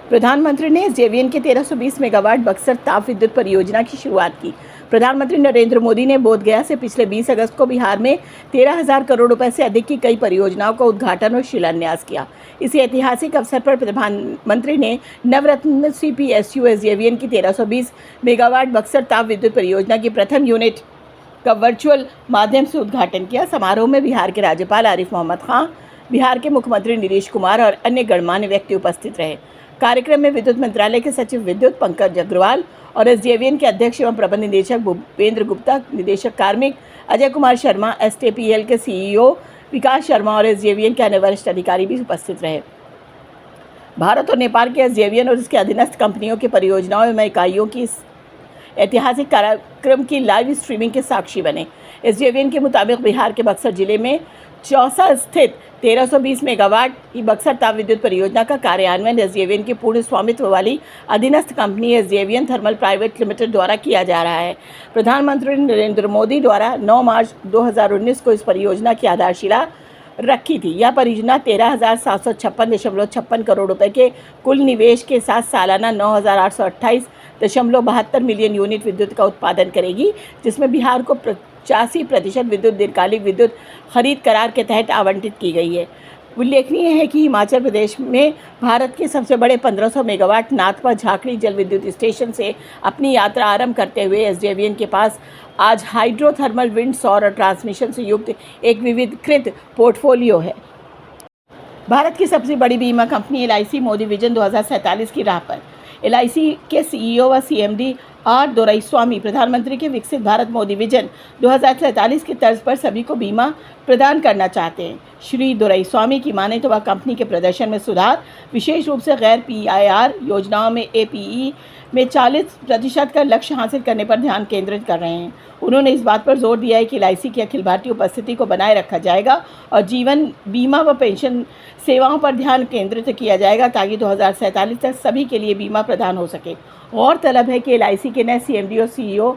प्रधानमंत्री ने एसजेवीएन के 1320 मेगावाट बक्सर ताप विद्युत परियोजना की शुरुआत की। प्रधानमंत्री नरेंद्र मोदी ने बोधगया से पिछले 20 अगस्त को बिहार में 13,000 करोड़ रुपए से अधिक की कई परियोजनाओं का उद्घाटन और शिलान्यास किया। इसी ऐतिहासिक अवसर पर प्रधानमंत्री ने नवरत्न सीपीएसयू एसजेवीएन की 1320 मेगावाट बक्सर ताप विद्युत परियोजना की प्रथम यूनिट का वर्चुअल माध्यम से उद्घाटन किया। समारोह में बिहार के राज्यपाल आरिफ मोहम्मद खान, बिहार के मुख्यमंत्री नीतीश कुमार और अन्य गणमान्य व्यक्ति उपस्थित रहे। कार्यक्रम में विद्युत मंत्रालय के सचिव विद्युत पंकज अग्रवाल और एसजेवीएन के अध्यक्ष एवं प्रबंध निदेशक भूपेंद्र गुप्ता, निदेशक कार्मिक अजय कुमार शर्मा, एसटीपीएल के सीईओ विकास शर्मा और एसजेवीएन के अन्य वरिष्ठ अधिकारी भी उपस्थित रहे। भारत और नेपाल के एसजेवीएन और इसके अधीनस्थ कंपनियों की परियोजनाओं एवं इकाइयों की इस ऐतिहासिक कार्यक्रम की लाइव स्ट्रीमिंग के साक्षी बने। एसजेवीएन के मुताबिक बिहार के बक्सर जिले में चौसा स्थित 1320 मेगावाट की बक्सर ताप विद्युत परियोजना का कार्यान्वयन एसजेवीएन की पूर्ण स्वामित्व वाली अधीनस्थ company SJVN thermal private limited द्वारा किया जा रहा है। प्रधानमंत्री नरेंद्र मोदी द्वारा 9 मार्च 2019 को इस परियोजना की आधारशिला रखी थी। यह परियोजना 13,756.56 करोड़ रुपए के कुल निवेश के साथ सालाना 9,828.72 मिलियन यूनिट विद्युत का उत्पादन करेगी, जिसमें बिहार को 85% विद्युत दीर्घकालिक विद्युत खरीद करार के तहत आवंटित की गई है। उल्लेखनीय है कि हिमाचल प्रदेश में भारत के सबसे बड़े 1500 मेगावाट नाथपा झाकड़ी जल विद्युत स्टेशन से अपनी यात्रा आरंभ करते हुए एसजेवीएन के पास आज हाइड्रोथर्मल, विंड, सौर और ट्रांसमिशन से युक्त एक विविधीकृत पोर्टफोलियो है। भारत की सबसे बड़ी बीमा कंपनी एलआईसी मोदी विजन 2047 की राह पर। एलआईसी के सीईओ व सीएमडी आर दोराईस्वामी प्रधानमंत्री के विकसित भारत मोदी विजन 2047 की तर्ज पर सभी को बीमा प्रदान करना चाहते हैं। श्री दोराईस्वामी की माने तो वह कंपनी के प्रदर्शन में सुधार, विशेष रूप से गैर पीआईआर योजनाओं में एपीई में 40% का लक्ष्य हासिल करने पर ध्यान केंद्रित कर रहे हैं। उन्होंने इस बात पर जोर दिया है कि एलआईसी की अखिल भारतीय उपस्थिति को बनाए रखा जाएगा और जीवन बीमा व पेंशन सेवाओं पर ध्यान केंद्रित किया जाएगा ताकि 2047 तक सभी के लिए बीमा प्रदान हो सके। गौरतलब है कि एलआईसी के नए सीएमडी और सीईओ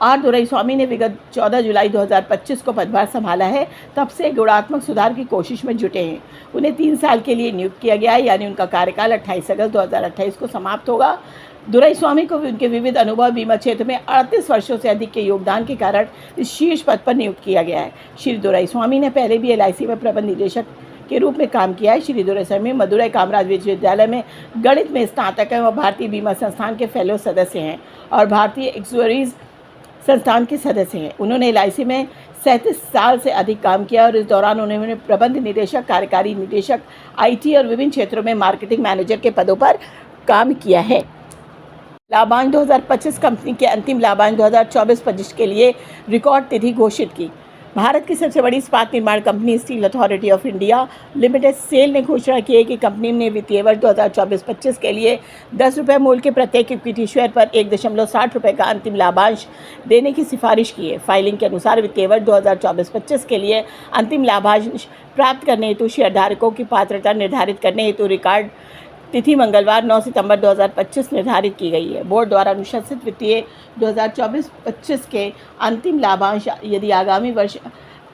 आर दोराईस्वामी ने विगत 14 जुलाई 2025 को पदभार संभाला है। तब से गुणात्मक सुधार की कोशिश में जुटे हैं। उन्हें 3 साल के लिए नियुक्त किया गया है, यानी उनका कार्यकाल 28 अगस्त 2028 को समाप्त होगा। दोराईस्वामी को उनके विविध अनुभव बीमा क्षेत्र में 38 वर्षों से अधिक के योगदान के कारण इस शीर्ष पद पर नियुक्त किया गया है। श्री दोराईस्वामी ने पहले भी एलआईसी में प्रबंध निदेशक के रूप में काम किया है। श्री दोराईस्वामी मदुरई कामराज विश्वविद्यालय में गणित में स्नातक हैं और भारतीय बीमा संस्थान के फेलो सदस्य हैं और भारतीय एक्चुअरीज संस्थान के सदस्य हैं। उन्होंने एलआईसी में 37 साल से अधिक काम किया और इस दौरान उन्होंने प्रबंध निदेशक, कार्यकारी निदेशक, आईटी और विभिन्न क्षेत्रों में मार्केटिंग मैनेजर के पदों पर काम किया है। लाभांश 2025 कंपनी के अंतिम लाभांश 2024-25 के लिए रिकॉर्ड तिथि घोषित की। भारत की सबसे बड़ी इस्पात निर्माण company Steel Authority of India Limited SAIL ने घोषणा की है कि कंपनी ने वित्तीय वर्ष 2024-25 के लिए 10 रुपये मूल्य के प्रत्येक इक्विटी शेयर पर 1.60 रुपये का अंतिम लाभांश देने की सिफारिश की है। फाइलिंग के अनुसार वित्तीय वर्ष 2024-25 के लिए अंतिम लाभांश प्राप्त करने हेतु शेयरधारकों की पात्रता निर्धारित करने हेतु रिकॉर्ड तिथि मंगलवार 9 सितंबर 2025 निर्धारित की गई है। बोर्ड द्वारा अनुशंसित वित्तीय 2024-25 के अंतिम लाभांश यदि आगामी वर्ष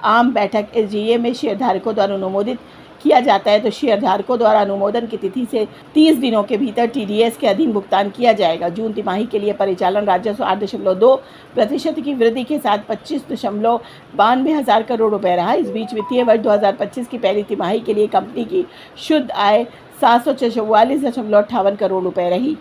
आम बैठक एसजीए में शेयरधारकों द्वारा अनुमोदित किया जाता है तो शेयरधारकों द्वारा अनुमोदन की तिथि से 30 दिनों के भीतर टीडीएस के अधीन भुगतान किया जाएगा। जून तिमाही के लिए परिचालन राजस्व 8.2% की वृद्धि के साथ 25.92 हज़ार करोड़ रुपये रहा। इस बीच वित्तीय वर्ष 2025 की पहली तिमाही के लिए कंपनी की शुद्ध आय 744.58 करोड़ रुपए रही।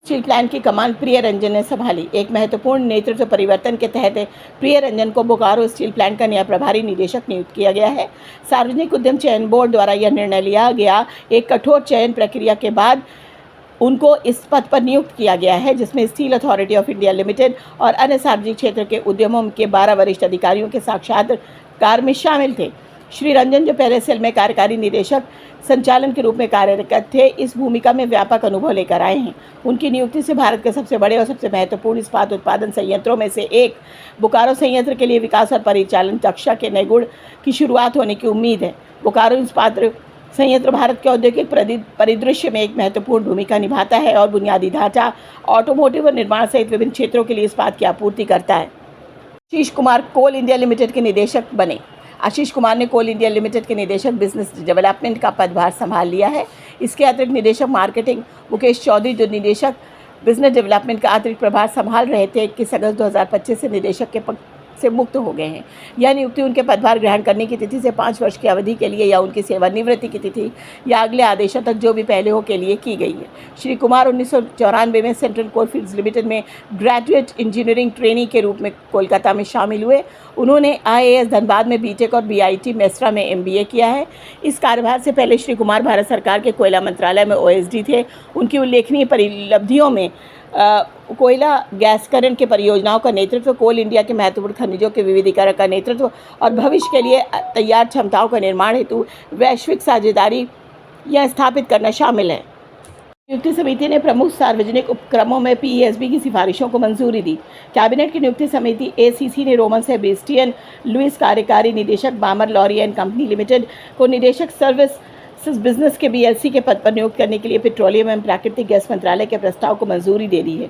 स्टील प्लांट की कमान प्रिय रंजन ने संभाली। एक महत्वपूर्ण नेतृत्व परिवर्तन के तहत प्रिय रंजन को बोकारो स्टील प्लांट का नया प्रभारी निदेशक नियुक्त किया गया है। सार्वजनिक उद्यम चयन बोर्ड द्वारा यह निर्णय लिया गया। एक कठोर चयन प्रक्रिया के बाद उनको इस पद पर नियुक्त किया गया है, जिसमें steel Authority of India limited और अन्य सार्वजनिक क्षेत्र के उद्यमों के 12 वरिष्ठ अधिकारियों के साक्षात्कार में शामिल थे। श्री रंजन, जो पहले सेल में कार्यकारी निदेशक संचालन के रूप में कार्यरत थे, इस भूमिका में व्यापक अनुभव लेकर आए हैं। उनकी नियुक्ति से भारत के सबसे बड़े और सबसे महत्वपूर्ण इस्पात उत्पादन संयंत्रों में से एक बोकारो संयंत्र के लिए विकास और परिचालन दक्षता के नए गुण की शुरुआत होने की उम्मीद है। बोकारो इस्पात संयंत्र भारत के औद्योगिक परिदृश्य में एक महत्वपूर्ण भूमिका निभाता है और बुनियादी ढांचा, ऑटोमोटिव और निर्माण सहित विभिन्न क्षेत्रों के लिए इस्पात की आपूर्ति करता है। आशीष कुमार कोल इंडिया लिमिटेड के निदेशक बने। आशीष कुमार ने कोल इंडिया लिमिटेड के निदेशक बिजनेस डेवलपमेंट का पदभार संभाल लिया है। इसके अतिरिक्त निदेशक मार्केटिंग मुकेश चौधरी, जो निदेशक बिजनेस डेवलपमेंट का अतिरिक्त प्रभार संभाल रहे थे, 21 अगस्त 2025 से निदेशक के पद से मुक्त हो गए हैं। यह नियुक्ति उनके पदभार ग्रहण करने की तिथि से 5 वर्ष की अवधि के लिए या उनकी सेवानिवृत्ति की तिथि या अगले आदेशों तक जो भी पहले हो के लिए की गई है। श्री कुमार 1994 में सेंट्रल कोलफील्ड्स लिमिटेड में ग्रेजुएट इंजीनियरिंग ट्रेनी के रूप में कोलकाता में शामिल हुए। उन्होंने IAS धनबाद में बीटेक और BIT मेसरा में MBA किया है। इस कार्यभार से पहले श्री कुमार भारत सरकार के कोयला मंत्रालय में OSD थे। उनकी उल्लेखनीय परिलब्धियों में कोयला गैसकरण के परियोजनाओं का नेतृत्व, कोल इंडिया के महत्वपूर्ण खनिजों के विविधीकरण का नेतृत्व और भविष्य के लिए तैयार क्षमताओं का निर्माण हेतु वैश्विक साझेदारी या स्थापित करना शामिल है। नियुक्ति समिति ने प्रमुख सार्वजनिक उपक्रमों में PESB की सिफारिशों को मंजूरी दी। कैबिनेट की नियुक्ति समिति ACC ने रोमन सेबेस्टियन लुइस, कार्यकारी निदेशक बामर लॉरी एंड कंपनी लिमिटेड को निदेशक सर्विस बिजनेस के BLC के पद पर नियुक्त करने के लिए पेट्रोलियम एवं प्राकृतिक गैस मंत्रालय के प्रस्ताव को मंजूरी दे दी है।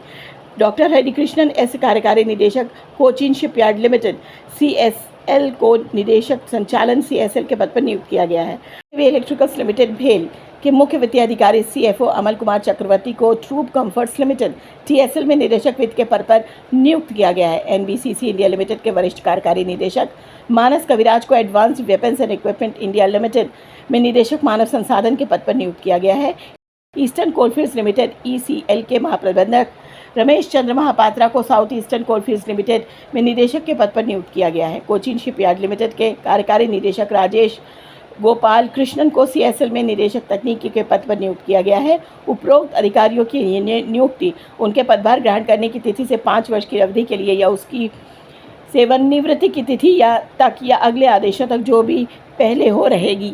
डॉक्टर हरिकृष्णन S, कार्यकारी निदेशक कोचीन शिपयार्ड लिमिटेड CSL को निदेशक संचालन CSL के पद पर नियुक्त किया गया है। इलेक्ट्रिकल्स लिमिटेड भेल के मुख्य वित्तीय अधिकारी CFO अमल कुमार चक्रवर्ती को ट्रूप कंफर्ट्स लिमिटेड TSL में निदेशक वित्त के पद पर नियुक्त किया गया है। NBCC इंडिया लिमिटेड के वरिष्ठ कार्यकारी निदेशक मानस कविराज को advanced weapons and equipment India limited में निदेशक मानव संसाधन के पद पर नियुक्त किया गया है। ईस्टर्न कोलफील्ड्स लिमिटेड ECL के महाप्रबंधक रमेश चंद्र महापात्रा को साउथ ईस्टर्न कोलफील्ड्स लिमिटेड में निदेशक के पद पर नियुक्त किया गया है। कोचीन शिपयार्ड लिमिटेड के कार्यकारी निदेशक राजेश गोपाल कृष्णन को CSL में निदेशक तकनीकी के पद पर नियुक्त किया गया है। उपरोक्त अधिकारियों की नियुक्ति उनके पदभार ग्रहण करने की तिथि से 5 वर्ष की अवधि के लिए या उसकी सेवानिवृत्ति की तिथि या तक या अगले आदेशों तक जो भी पहले हो रहेगी।